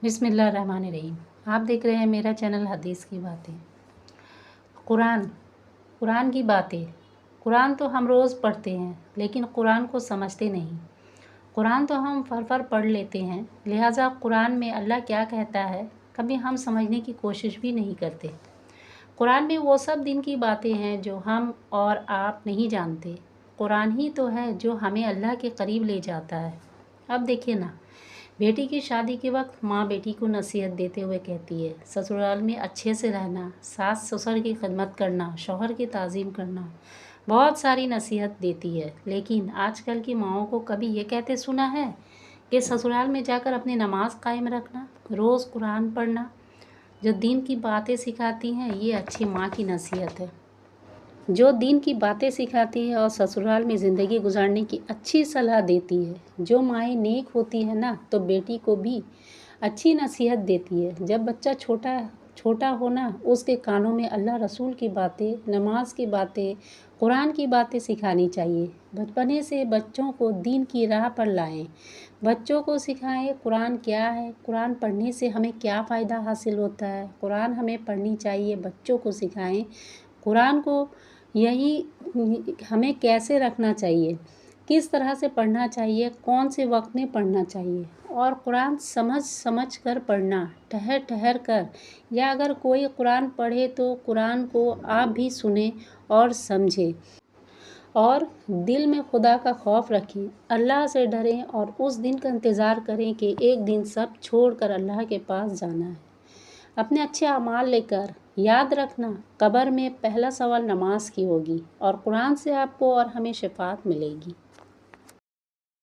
بسم اللہ الرحمن الرحیم۔ آپ دیکھ رہے ہیں میرا چینل حدیث کی باتیں۔ قرآن کی باتیں۔ قرآن تو ہم روز پڑھتے ہیں لیکن قرآن کو سمجھتے نہیں۔ قرآن تو ہم فر پڑھ لیتے ہیں، لہٰذا قرآن میں اللہ کیا کہتا ہے کبھی ہم سمجھنے کی کوشش بھی نہیں کرتے۔ قرآن میں وہ سب دین کی باتیں ہیں جو ہم اور آپ نہیں جانتے۔ قرآن ہی تو ہے جو ہمیں اللہ کے قریب لے جاتا ہے۔ اب دیکھیے نا، بیٹی کی شادی کے وقت ماں بیٹی کو نصیحت دیتے ہوئے کہتی ہے سسرال میں اچھے سے رہنا، ساس سسر کی خدمت کرنا، شوہر کی تعظیم کرنا، بہت ساری نصیحت دیتی ہے۔ لیکن آج کل کی ماؤں کو کبھی یہ کہتے سنا ہے کہ سسرال میں جا کر اپنی نماز قائم رکھنا، روز قرآن پڑھنا، جو دین کی باتیں سکھاتی ہیں یہ اچھی ماں کی نصیحت ہے، جو دین کی باتیں سکھاتی ہے اور سسرال میں زندگی گزارنے کی اچھی صلاح دیتی ہے۔ جو مائیں نیک ہوتی ہے نا تو بیٹی کو بھی اچھی نصیحت دیتی ہے۔ جب بچہ چھوٹا ہونا اس کے کانوں میں اللہ رسول کی باتیں، نماز کی باتیں، قرآن کی باتیں سکھانی چاہیے۔ بچپنے سے بچوں کو دین کی راہ پر لائیں، بچوں کو سکھائیں قرآن کیا ہے، قرآن پڑھنے سے ہمیں کیا فائدہ حاصل ہوتا ہے، قرآن ہمیں پڑھنی چاہیے، بچوں کو سکھائیں قرآن کو، یہی ہمیں کیسے رکھنا چاہیے، کس طرح سے پڑھنا چاہیے، کون سے وقت میں پڑھنا چاہیے، اور قرآن سمجھ کر پڑھنا، ٹھہر کر، یا اگر کوئی قرآن پڑھے تو قرآن کو آپ بھی سنیں اور سمجھیں، اور دل میں خدا کا خوف رکھیں، اللہ سے ڈریں اور اس دن کا انتظار کریں کہ ایک دن سب چھوڑ کر اللہ کے پاس جانا ہے۔ اپنے اچھے اعمال لے کر، یاد رکھنا قبر میں پہلا سوال نماز کی ہوگی اور قرآن سے آپ کو اور ہمیں شفاعت ملے گی۔